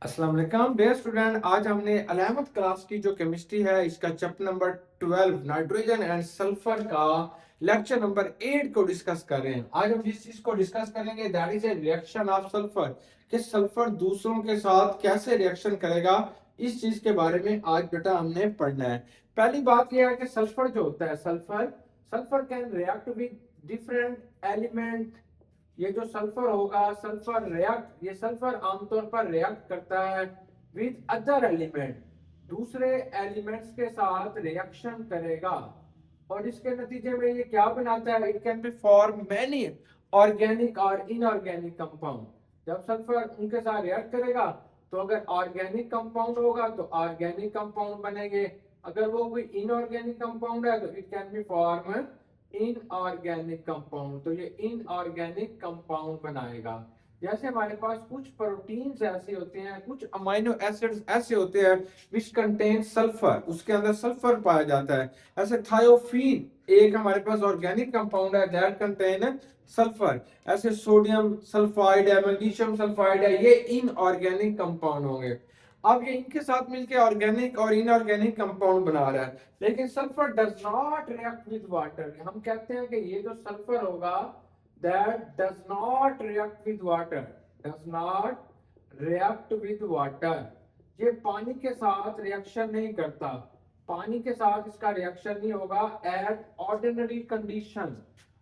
अस्सलाम वालेकुम dear student. आज हमने 11th क्लास की जो केमिस्ट्री है इसका chapter number 12 nitrogen and sulphur का लेक्चर नंबर 8 को डिस्कस कर रहे हैं। आज हम जिस चीज को डिस्कस करेंगे that is a reaction of sulphur, कि सल्फर दूसरों के साथ कैसे रिएक्शन करेगा, इस चीज के बारे में आज बेटा हमने पढ़ना है। पहली बात यह है कि सल्फर जो होता है, sulphur sulphur can react with different element. ये जो सल्फर होगा, सल्फर रिएक्ट, ये सल्फर आमतौर पर रिएक्ट करता है विद अदर एलिमेंट, दूसरे एलिमेंट्स के साथ रिएक्शन करेगा और इसके नतीजे में ये क्या बनाता है, it can be form many organic और इनऑर्गेनिक कंपाउंड। जब सल्फर उनके साथ रिएक्ट करेगा तो अगर ऑर्गेनिक कंपाउंड होगा तो ऑर्गेनिक कंपाउंड बनेंगे, अगर वो कोई इनऑर्गेनिक कंपाउंड है तो it can be form inorganic compound, तो ये इनऑर्गेनिक कंपाउंड बनाएगा। जैसे हमारे पास कुछ प्रोटीन्स ऐसे होते हैं, कुछ अमाइनो एसिड्स ऐसे होते हैं विच कंटेन सल्फर, उसके अंदर सल्फर पाया जाता है। ऐसे थायोफीन एक हमारे पास ऑर्गेनिक कंपाउंड है दैट कंटेन सल्फर। ऐसे सोडियम सल्फाइड है, मैग्नीशियम सल्फाइड है, ये इनऑर्गेनिक कंपाउंड होंगे। अब ये इनके साथ मिलकर ऑर्गेनिक और इनऑर्गेनिक कंपाउंड बना रहा है, लेकिन sulphur does not react with water. हम कहते हैं कि ये जो सल्फर होगा that does not react with water, does not react with water, ये पानी के साथ रिएक्शन नहीं करता, पानी के साथ इसका रिएक्शन नहीं होगा एट ऑर्डिनरी कंडीशन।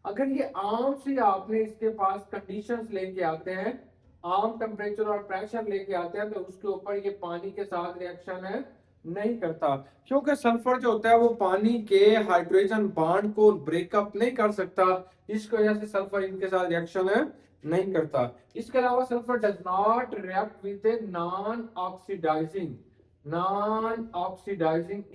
अगर ये आम से आपने इसके पास कंडीशंस लेके आते हैं, आम टेम्परेचर और प्रेशर लेके आते हैं, तो उसके ऊपर ये पानी के साथ रिएक्शन है नहीं करता, क्योंकि सल्फर जो होता है वो पानी के हाइड्रोजन बॉन्ड को ब्रेकअप नहीं कर सकता, इसकी वजह से सल्फर इनके साथ रिएक्शन है नहीं करता। इसके अलावा sulphur does not react with a non oxidising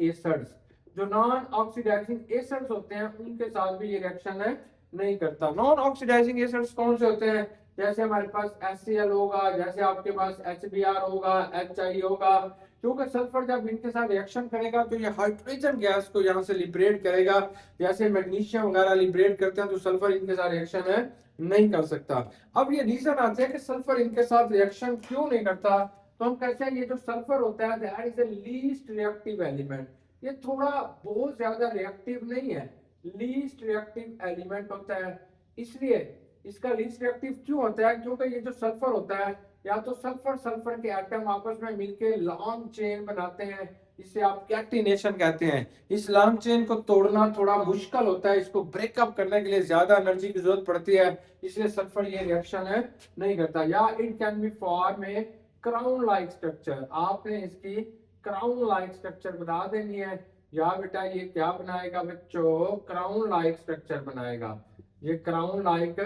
acids. जो नॉन ऑक्सीडाइजिंग एसिड्स होते हैं उनके साथ भी ये रिएक्शन है नहीं करता। नॉन ऑक्सीडाइजिंग एसिड्स कौन से होते हैं, जैसे हमारे पास HCl होगा, जैसे आपके पास HBr होगा, HI होगा, क्योंकि सल्फर जब इनके साथ रिएक्शन करेगा तो ये हाइड्रोजन गैस को यहाँ से लिबरेट करेगा, जैसे मैग्नीशियम वगैरह लिबरेट करते हैं, तो सल्फर इनके साथ रिएक्शन है नहीं कर सकता। अब ये रीजन आते हैं कि सल्फर इनके साथ रिएक्शन क्यों नहीं करता, तो हम कहते हैं ये जो सल्फर होता है that is the least reactive element. ये थोड़ा बहुत ज्यादा रिएक्टिव नहीं है, लीस्ट रिएक्टिव एलिमेंट होता है। इसलिए इसका लीस्ट रिएक्टिव क्यों होता है, क्योंकि ये जो सल्फर होता है, या तो सल्फर सल्फर के एटम आपस में मिलके लॉन्ग चेन बनाते हैं, इसे आप कैटिनेशन कहते हैं। इस लॉन्ग चेन को तोड़ना थोड़ा मुश्किल होता है, इसको ब्रेकअप करने के लिए ज्यादा एनर्जी की जरूरत पड़ती है, इसलिए सल्फर ये रिएक्शन है नहीं करता। या it can be form A crown like structure, आपने इसकी क्राउन लाइक स्ट्रक्चर बना देनी है। या बेटा ये क्या बनाएगा बच्चों, क्राउन लाइक स्ट्रक्चर बनाएगा, ये क्राउन लाइक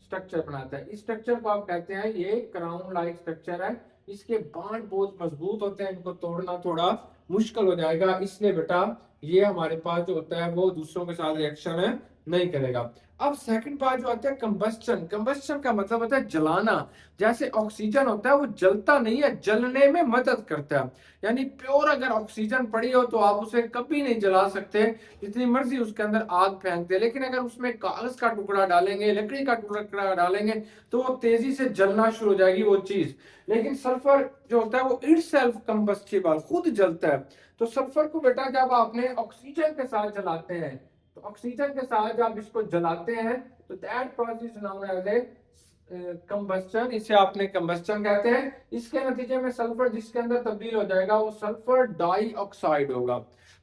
स्ट्रक्चर बनाता है। इस स्ट्रक्चर को आप कहते हैं ये क्राउन लाइक स्ट्रक्चर है। इसके बांड बहुत मजबूत होते हैं, इनको तोड़ना थोड़ा मुश्किल हो जाएगा, इसलिए बेटा ये हमारे पास जो होता है वो दूसरों के साथ रिएक्शन है नहीं करेगा। अब सेकंड पार्ट जो आता है कंबस्टन, कंबस्टन का मतलब होता है जलाना। जैसे ऑक्सीजन होता है वो जलता नहीं है, जलने में मदद करता है। यानी प्योर अगर ऑक्सीजन पड़ी हो तो आप उसे कभी नहीं जला सकते, जितनी मर्जी उसके अंदर आग फेंक दे, लेकिन अगर उसमें कागज का टुकड़ा डालेंगे, लकड़ी का टुकड़ा डालेंगे, तो वो तेजी से जलना शुरू हो जाएगी वो चीज। लेकिन सल्फर जो होता है वो इटसेल्फ कंबस्टिबल, खुद जलता है। तो सल्फर को बेटा जब आपने ऑक्सीजन के साथ जलाते हैं, तो ऑक्सीजन के साथ जब इसको जलाते हैं तो that process known as a combustion, इसे आपने कंबस्टन कहते हैं। इसके नतीजे में सल्फर जिसके अंदर तब्दील हो जाएगा वो सल्फर डाइऑक्साइड होगा।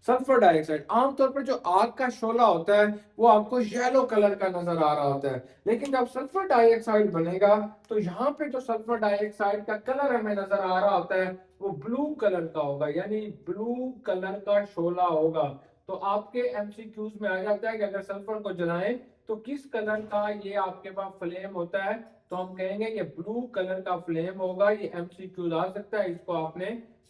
सल्फर डाइऑक्साइड आमतौर पर जो आग का शोला होता है वो आपको येलो कलर का नजर आ रहा होता है, लेकिन जब सल्फर डाइऑक्साइड बनेगा तो यहाँ पे जो सल्फर डाइऑक्साइड का कलर हमें नजर आ रहा होता है वो ब्लू कलर का होगा, यानी ब्लू कलर का शोला होगा। तो आपके एमसीक्यूज में आ जाता है कि अगर सल्फर को जलाएं तो किस कलर का ये आपके पास फ्लेम होता है, तो हम कहेंगे ये ब्लू कलर का फ्लेम होगा। ये एमसीक्यूज आ सकता है, इसको आपने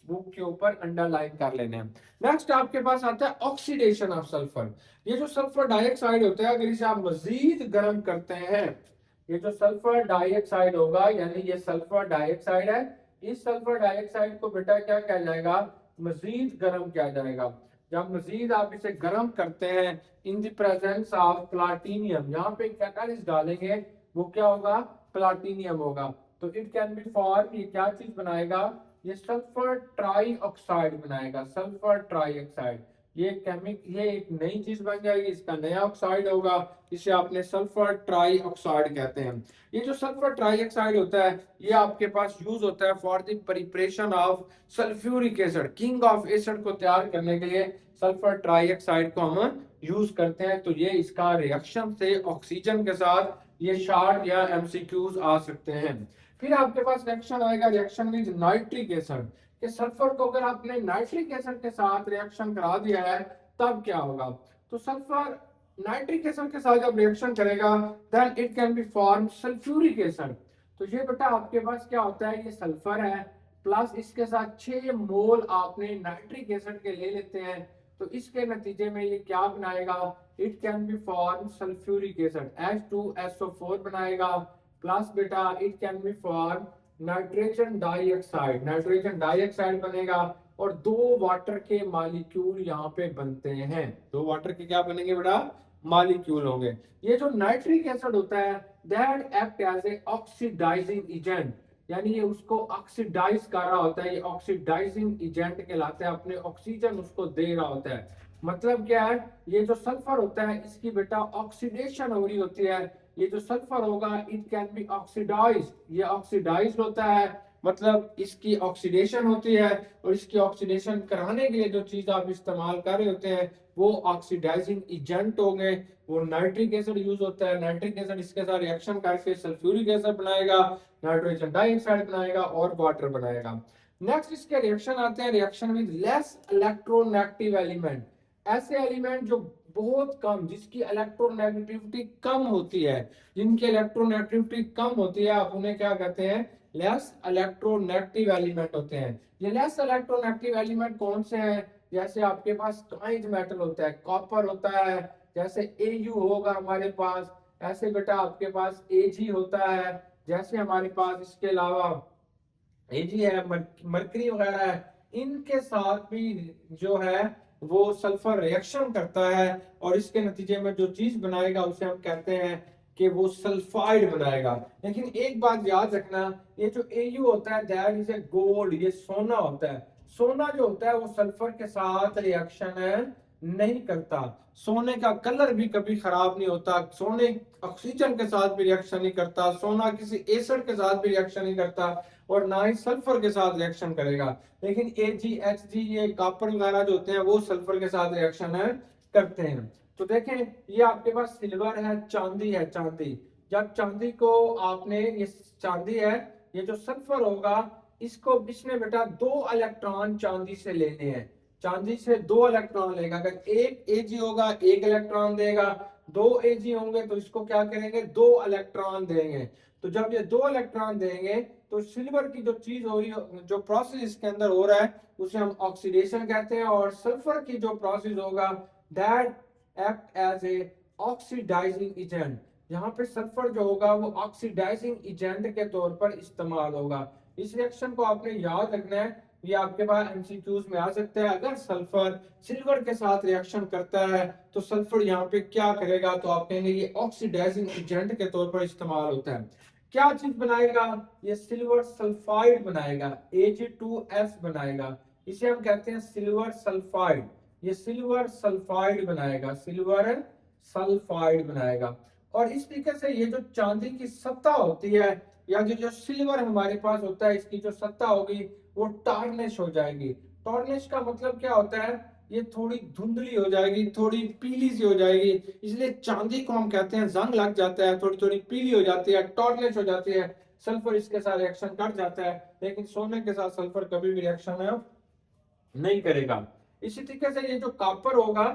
बुक के ऊपर अंडरलाइन कर लेने हैं। नेक्स्ट आपके पास आता है ऑक्सीडेशन ऑफ सल्फर। ये जो सल्फर डाइऑक्साइड होता है अगर इसे आप मजीद गर्म करते हैं, ये जो सल्फर डाइऑक्साइड होगा यानी ये सल्फर डाइऑक्साइड है, इस सल्फर डाइऑक्साइड को बेटा क्या किया जाएगा, मजीद गर्म किया जाएगा। जब मजीद आप इसे गर्म करते हैं in the presence of platinum, यहाँ पे कैटालिस्ट डालेंगे, वो क्या होगा, प्लाटिनियम होगा। तो इट कैन बी फॉर्म, ये क्या चीज बनाएगा, ये सल्फर ट्राई ऑक्साइड बनाएगा, सल्फर ट्राई ऑक्साइड। ये एक नई चीज बन जाएगी, इसका नया ऑक्साइड होगा, इसे आपने सल्फर ट्राई ऑक्साइड कहते हैं। ये जो सल्फर ट्राई ऑक्साइड होता है ये आपके पास यूज होता है for the preparation of sulphuric acid, king of acid को तैयार करने के लिए सल्फर ट्राई ऑक्साइड को हम यूज करते हैं। तो ये इसका रिएक्शन से ऑक्सीजन के साथ ये शार्ट या एमसीक्यूज आ सकते हैं। फिर आपके पास रिएक्शन आएगा, रिएक्शन विद नाइट्रिक एसिड, कि सल्फर को अगर आपने नाइट्रिक एसिड के साथ रिएक्शन करा दिया है तब क्या होगा। तो सल्फर नाइट्रिक एसिड के साथ जब रिएक्शन करेगा then it can be form sulphuric acid. तो ये बेटा आपके पास क्या होता है, ये सल्फर है प्लस इसके साथ 6 मोल आपने नाइट्रिक एसिड के ले लेते हैं, तो इसके नतीजे में ये क्या बनाएगा, it can be form sulphuric acid, H2SO4 बनाएगा, प्लस बेटा it can be form nitrogen dioxide, nitrogen dioxide बनेगा, और 2 वाटर के मॉलिक्यूल यहाँ पे बनते हैं, 2 वाटर के क्या बनेंगे बेटा, मॉलिक्यूल होंगे। ये जो नाइट्रिक एसिड होता है that act as a oxidising agent, यानी ये उसको ऑक्सीडाइज कर रहा होता है, ये ऑक्सीडाइजिंग एजेंट कहलाता है, अपने ऑक्सीजन उसको दे रहा होता है। मतलब क्या है, ये जो सल्फर होता है इसकी बेटा ऑक्सीडेशन हो रही होती है, ये जो सल्फर होगा इट कैन बी ऑक्सीडाइज्ड, ये ऑक्सीडाइज्ड होता है, मतलब इसकी ऑक्सीडेशन होती है, और इसकी ऑक्सीडेशन कराने के लिए जो चीज आप इस्तेमाल कर रहे होते हैं वो ऑक्सीडाइजिंग एजेंट होंगे, वो नाइट्रिक एसिड यूज होता है। नाइट्रिक एसिड इसके साथ रिएक्शन करके सल्फ्यूरिक एसिड बनाएगा, नाइट्रोजन डाइऑक्साइड बनाएगा और वाटर बनाएगा। नेक्स्ट इसके रिएक्शन आते हैं, reaction with less electronegative element, ऐसे एलिमेंट जो बहुत कम, जिसकी इलेक्ट्रोनेगेटिविटी कम होती है, जिनकी इलेक्ट्रोनेगेटिविटी कम होती है, आप उन्हें क्या कहते हैं, लेस इलेक्ट्रोनेगेटिव एलिमेंट होते हैं। ये लेस इलेक्ट्रोनेगेटिव एलिमेंट कौन से हैं, जैसे आपके पास काइंज मेटल होता है, कॉपर होता है, जैसे Au होगा हमारे पास, ऐसे बेटा आपके पास Ag होता है, जैसे हमारे पास इसके अलावा Ag है, मरकरी वगैरह है, इनके साथ भी जो है वो सल्फर रिएक्शन करता है, और इसके नतीजे में जो चीज बनाएगा उसे हम कहते हैं कि वो सल्फाइड बनाएगा। लेकिन एक बात याद रखना, ये जो Au होता है दैट इज ए गोल्ड, ये सोना होता है, सोना जो होता है वो सल्फर के साथ रिएक्शन नहीं करता, सोने का कलर भी कभी खराब नहीं होता, सोने ऑक्सीजन के साथ भी रिएक्शन नहीं करता, सोना किसी एसिड के साथ भी रिएक्शन नहीं करता, और ना ही सल्फर के साथ रिएक्शन करेगा। लेकिन AgHg ये कॉपर वगैरह जो होते हैं वो सल्फर के साथ रिएक्शन करते हैं। तो देखें ये आपके पास सिल्वर है, चांदी है, चांदी, जब चांदी को आपने, ये चांदी है, ये जो सल्फर होगा इसको, इसने बेटा 2 इलेक्ट्रॉन चांदी से लेने हैं, चांदी से 2 इलेक्ट्रॉन लेगा, अगर एक Ag होगा 1 इलेक्ट्रॉन देगा, 2 Ag होंगे तो इसको क्या करेंगे, 2 इलेक्ट्रॉन देंगे। तो जब ये 2 इलेक्ट्रॉन देंगे तो सिल्वर की जो चीज हो रही है, जो प्रोसेस इसके अंदर हो रहा है उसे हम ऑक्सीडेशन कहते हैं, और सल्फर की जो प्रोसेस होगा that act as a oxidising agent, यहाँ पे सल्फर जो होगा वो ऑक्सीडाइजिंग एजेंट के तौर पर इस्तेमाल होगा। इस रिएक्शन को आपने याद रखना है, ये आपके पास एमसीक्यूज में आ सकता है, अगर सल्फर सिल्वर के साथ रिएक्शन करता है तो सल्फर यहाँ पे क्या करेगा, तो आप कहेंगे ये ऑक्सीडाइजिंग एजेंट के तौर पर इस्तेमाल होता है। क्या चीज बनाएगा, ये सिल्वर सल्फाइड बनाएगा, Ag2S बनाएगा, इसे हम कहते हैं सिल्वर सल्फाइड, ये सिल्वर सल्फाइड बनाएगा, सिल्वर सल्फाइड बनाएगा। और इस तरीके से ये जो चांदी की सत्ता होती है, या जो सिल्वर हमारे पास होता है, इसकी जो सत्ता होगी वो टार्निश हो जाएगी। टार्निश का मतलब क्या होता है, ये थोड़ी धुंधली हो जाएगी, थोड़ी पीली सी हो जाएगी, इसलिए चांदी को हम कहते हैं जंग लग जाता है, थोड़ी थोड़ी पीली हो जाती है, टार्निश हो जाती है, सल्फर इसके साथ रिएक्शन कर जाता है, लेकिन सोने के साथ सल्फर कभी भी रिएक्शन नहीं करेगा। इसी तरीके से ये जो कॉपर होगा,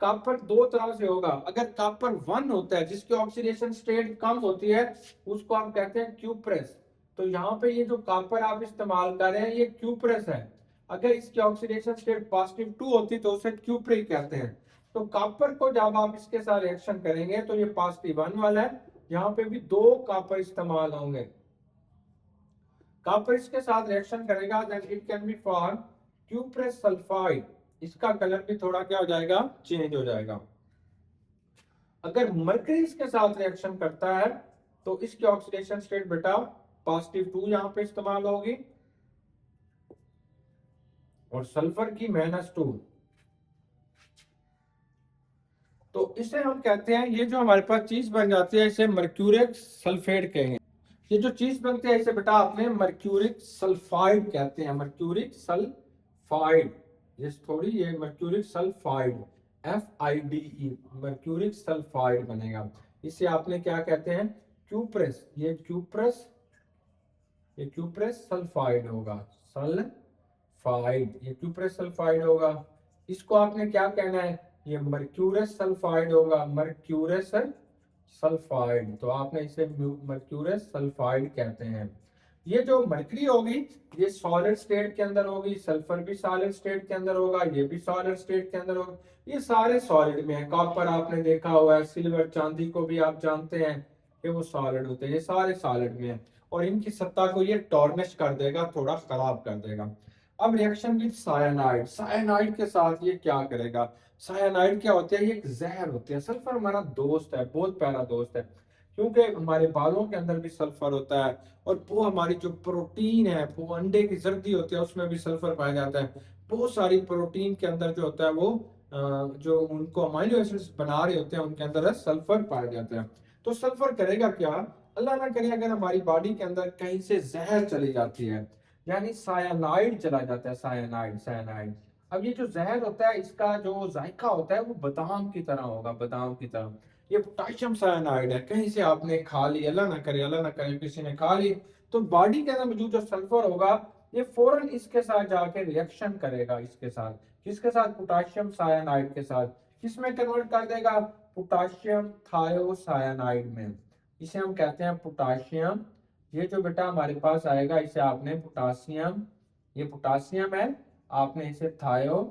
कॉपर 2 तरह से होगा, अगर कॉपर 1 होता है जिसकी ऑक्सीडेशन स्टेट कम होती है उसको हम कहते हैं क्यूप्रेस। तो यहाँ पे ये जो कॉपर आप इस्तेमाल कर रहे हैं ये क्यूप्रेस है, अगर इसकी ऑक्सीडेशन स्टेट +2 होती तो उसे क्यूप्रिक कहते हैं। तो कॉपर को जब आप इसके साथ रिएक्शन करेंगे तो ये +1 वाला है, यहाँ पे भी 2 कॉपर इस्तेमाल होंगे, कॉपर इसके साथ रिएक्शन करेगा then it can be form cuprous sulphide, इसका कलर भी थोड़ा क्या हो जाएगा, चेंज हो जाएगा। अगर मरकरी इसके साथ रिएक्शन करता है तो इसकी ऑक्सीडेशन स्टेट बेटा +2 यहाँ पे इस्तेमाल होगी, और सल्फर की -2। तो इसे हम कहते हैं, ये जो हमारे पास चीज बन जाती है इसे मर्क्यूरिक सल्फेट कहेंगे। ये जो चीज बनती है इसे बेटा आपने मर्क्यूरिक सल्फाइड कहते हैं, मर्क्यूरिक सल्फाइड। ये थोड़ी, ये mercuric sulphide, FIDE, mercuric sulphide बनेगा। इसे आपने क्या कहते हैं, क्यूप्रस। ये क्यूप्रस सल्फाइड होगा, सल्फाइड, ये क्यूप्रस सल्फाइड होगा। इसको आपने क्या कहना है, ये मर्क्यूरस सल्फाइड होगा, मर्क्यूरस सल्फाइड। तो आपने इसे मर्क्यूरस सल्फाइड कहते हैं। ये जो मरकरी होगी ये सॉलिड स्टेट के अंदर होगी, सल्फर भी सॉलिड स्टेट के अंदर होगा, ये भी सॉलिड स्टेट के अंदर होगा। ये सारे सॉलिड में है। कॉपर आपने देखा हुआ है, सिल्वर, चांदी को भी आप जानते हैं कि वो सॉलिड होते हैं, ये सारे सॉलिड में है। और इनकी सत्ता को ये टॉर्निश कर देगा, थोड़ा खराब कर देगा। अब रिएक्शन विद साइनाइड, साइनाइड के साथ ये क्या करेगा। साइनाइड क्या होते हैं, ये एक जहर होते हैं। सल्फर हमारा दोस्त है, बहुत प्यारा दोस्त है, क्योंकि हमारे बालों के अंदर भी सल्फर होता है। और वो हमारी जो प्रोटीन है, वो अंडे की जर्दी होती है उसमें भी सल्फर पाया जाता है। बहुत सारी प्रोटीन के अंदर जो होता है वो जो उनको अमाइनो एसिड्स बना रहे होते हैं उनके अंदर सल्फर पाया जाता है। तो सल्फर करेगा क्या, अल्लाह ना करे अगर हमारी बॉडी के अंदर कहीं से जहर चली जाती है, यानी सायानाइड चला जाता है, सायानाइड। अब ये जो जहर होता है इसका जो जायका होता है वो बादाम की तरह होगा, बादाम की तरह। ये पोटाशियम साइनाइड है, कहीं से आपने खा ली, अल्लाह ना करे किसी ने खा ली, तो बॉडी के अंदर मौजूद जो सल्फर होगा ये फौरन इसके साथ जाके रिएक्शन करेगा, इसके साथ, किसके साथ, पोटाशियम साइनाइड के साथ। किसमें कन्वर्ट कर देगा, पोटाशियम थायोसाइनाइड में। इसे हम कहते हैं पोटाशियम। ये जो बेटा हमारे पास आएगा इसे आपने पोटाशियम, ये पोटाशियम है, आपने इसे थायोसायानेट,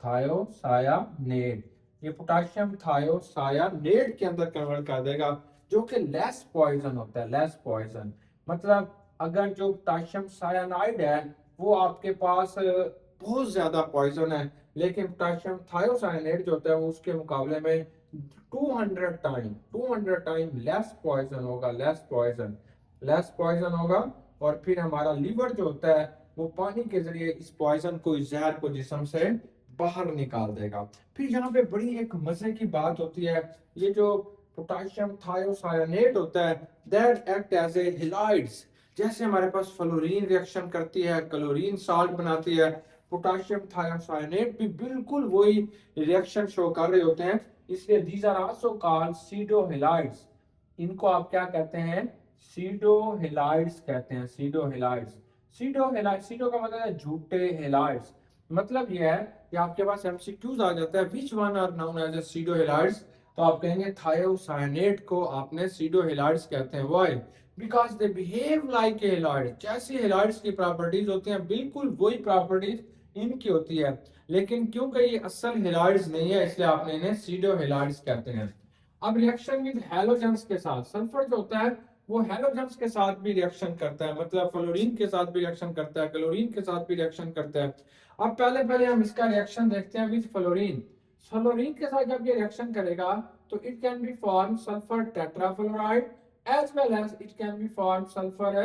थायोसायानेट, ये पोटाशियम थायोसायानेट के अंदर कन्वर्ट कर देगा, जो कि लेस पॉइजन होता है, लेस पॉइजन। मतलब अगर जो पोटाशियम सायानाइड है वो आपके पास बहुत ज्यादा पॉइजन है, लेकिन पोटाशियम थायोसायानेट जो होता है वो उसके मुकाबले में 200 टाइम लेस पॉइजन होगा, लेस पॉइजन होगा। और फिर हमारा लीवर जो होता है वो पानी के जरिए इस पॉइजन को, इस जहर को जिस्म से बाहर निकाल देगा। फिर यहाँ पे बड़ी एक मजे की बात होती है, ये जो पोटाशियम थायोसायानेट होता है that act as a halides. जैसे हमारे पास फ्लोरीन रिएक्शन करती है, क्लोरीन साल्ट बनाती है, पोटाशियम थायोसायानेट भी बिल्कुल वही रिएक्शन शो कर रहे होते हैं। इसलिए these are also called pseudo halides. इनको आप क्या कहते हैं, सीडो हेलाइड्स कहते हैं, सीडो हेलाइड्स। सीडो का मतलब है झूठे हेलाइड्स। मतलब यह है कि आपके पास एमसीक्यूज आ जाता है, which one are known as a pseudo halides, तो आप कहेंगे थायोसायानेट को आपने सीडो हेलाइड्स कहते हैं। Why, because they behave like a halide. जैसे हेलाइड्स की प्रॉपर्टीज होती हैं बिल्कुल वही प्रॉपर्टीज इनकी होती है, लेकिन क्योंकि ये असल हेलाइड्स नहीं है इसलिए आपने इन्हें सीडो हेलाइड्स कहते हैं। अब रिएक्शन विद हैलोजेंस के साथ, सल्फर जो होता है वो हैलोजेंस के साथ भी रिएक्शन करता है, मतलब फ्लोरीन के साथ भी रिएक्शन करता है, क्लोरीन के साथ भी रिएक्शन करता है। अब पहले हम इसका रिएक्शन देखते हैं विद फ्लोरीन। फ्लोरीन के साथ जब ये रिएक्शन करेगा तो it can be form sulphur tetrafluoride as well as it can be form sulphur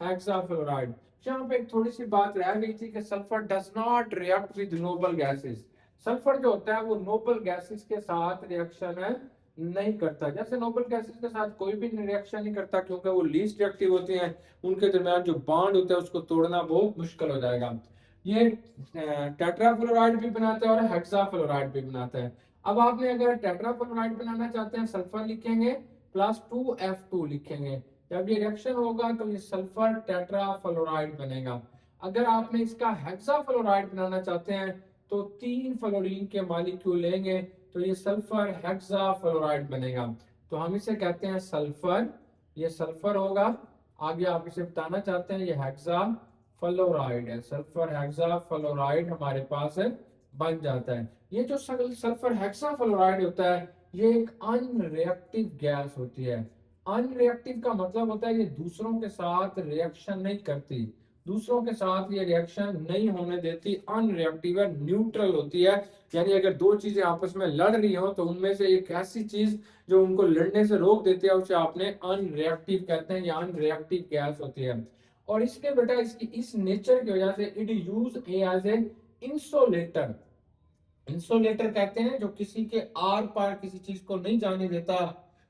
hexafluoride. यहाँ पे एक थोड़ी सी बात रह गई थी कि sulphur does not react with noble gases. Sulphur जो होता है वो नोबल गैसेस के साथ रिएक्शन है नहीं करता। जैसे नोबल गैसेस के साथ कोई भी रिएक्शन नहीं करता क्योंकि वो लीस्ट रिएक्टिव होती हैं, उनके दरमियान जो बॉन्ड होता है उसको तोड़ना बहुत मुश्किल हो जाएगा। ये टेट्राफ्लोराइड भी बनाता है और हेक्साफ्लोराइड भी बनाता है। अब आपने अगर टेट्राफ्लोराइड बनाना चाहते हैं, सल्फर लिखेंगे +2F2 लिखेंगे। जब ये रिएक्शन होगा तो ये सल्फर टेट्राफ्लोराइड बनेगा। अगर आपने इसका हेक्साफ्लोराइड बनाना चाहते हैं तो 3 फ्लोरीन के मॉलिक्यूल लेंगे तो ये सल्फर हेक्साफ्लोराइड बनेगा। तो हम इसे कहते हैं सल्फर, ये सल्फर होगा। आगे आप इसे बताना चाहते हैं ये हेक्साफ्लोराइड है, सल्फर हेक्साफ्लोराइड हमारे पास बन जाता है। ये जो सल्फर हेक्साफ्लोराइड होता है ये एक अनरिएक्टिव गैस होती है। अनरिएक्टिव का मतलब होता है ये दूसरों के साथ रिएक्शन नहीं करती, दूसरों के साथ ये रिएक्शन नहीं होने देती, अनरिएक्टिव है, न्यूट्रल होती है। यानी अगर दो चीजें आपस में लड़ रही हो तो उनमें से एक ऐसी चीज जो उनको लड़ने से रोक देती है उसे आपने अनरिएक्टिव कहते हैं, या अनरिएक्टिव गैस होती है। और इसके बेटा इसकी इस नेचर की वजह से it use as a insulator. Insulator कहते हैं जो किसी के आर पार किसी चीज को नहीं जाने देता,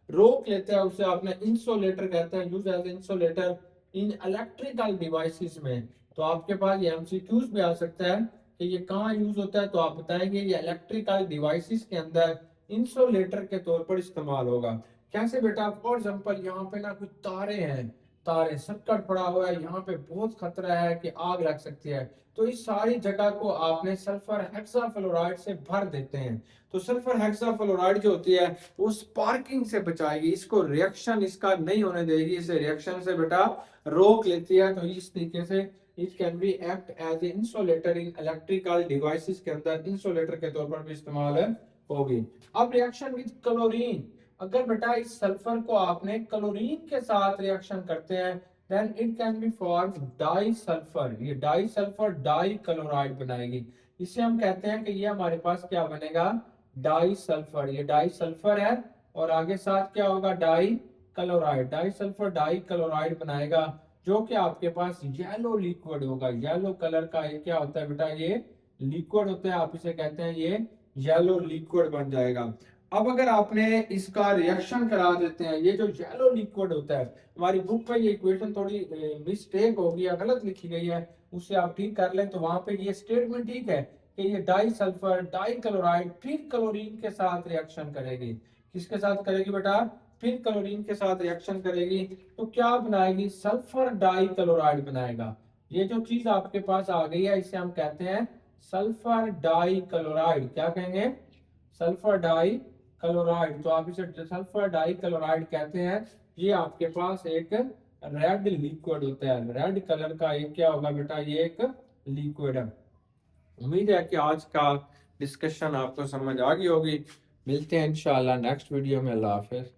रोक लेता है, उसे आपने इंसोलेटर कहते हैं, use as insulator in electrical devices में। तो आपके पास ये एमसीक्यूज भी आ सकता है कि ये कहाँ यूज होता है, तो आप बताएंगे ये इलेक्ट्रिकल डिवाइसेस के अंदर इंसोलेटर के तौर पर इस्तेमाल होगा। कैसे बेटा, फॉर एग्जांपल यहाँ पे ना कुछ तारे हैं, तारे सर्किट पड़ा हुआ है, यहाँ पे बहुत खतरा है कि आग लग सकती है, तो इस सारी जगह को आपने सल्फर हेक्साफ्लोराइड से भर देते हैं। तो सल्फर हेक्साफ्लोराइड जो होती है वो स्पार्किंग से बचाएगी, इसको रिएक्शन इसका नहीं होने देगी, इसे रिएक्शन से बेटा रोक लेती है। तो इस तरीके से it can be act as a insulator in electrical devices के अंदर इंसुलेटर के तौर पर भी इस्तेमाल होगी। अब रिएक्शन विद क्लोरीन, अगर बेटा इस सल्फर को आपने क्लोरीन के साथ रिएक्शन करते हैं then it can be formed डाइसल्फर। ये डाइसल्फर डाई क्लोराइड बनाएगी, इसे हम कहते हैं कि ये हमारे पास क्या बनेगा, डाइसल्फर। ये डाइसल्फर है और आगे साथ क्या होगा, डाई क्लोराइड, डाइसल्फर डाई क्लोराइड बनाएगा, जो कि आपके पास येलो लिक्विड होगा। येलो कलर का ये क्या होता है बेटा, ये लिक्विड होता है, आप इसे कहते हैं ये येलो लिक्विड बन जाएगा। अब अगर आपने इसका रिएक्शन करा देते हैं, ये जो येलो लिक्विड होता है, हमारी बुक पे ये इक्वेशन थोड़ी मिस्टेक होगी या गलत लिखी गई है, उससे आप ठीक कर लें। तो वहां पे ये स्टेटमेंट ठीक है कि ये डाई सल्फर डाई क्लोराइड फिर क्लोरीन के साथ रिएक्शन करेगी। किसके साथ करेगी बेटा, फिर क्लोरीन के साथ रिएक्शन करेगी, तो क्या बनाएगी, सल्फर डाई क्लोराइड बनाएगा। ये जो चीज आपके पास आ गई है इसे हम कहते हैं सल्फर डाई क्लोराइड। क्या कहेंगे, सल्फर डाई क्लोराइड। तो आप इसे सल्फर डाई क्लोराइड कहते हैं। ये आपके पास एक रेड लिक्विड होता है, रेड कलर का एक क्या होगा बेटा, ये एक लिक्विड है। उम्मीद है कि आज का डिस्कशन आपको समझ आ गई होगी। मिलते हैं इंशाल्लाह नेक्स्ट वीडियो में। अल्लाह हाफिज।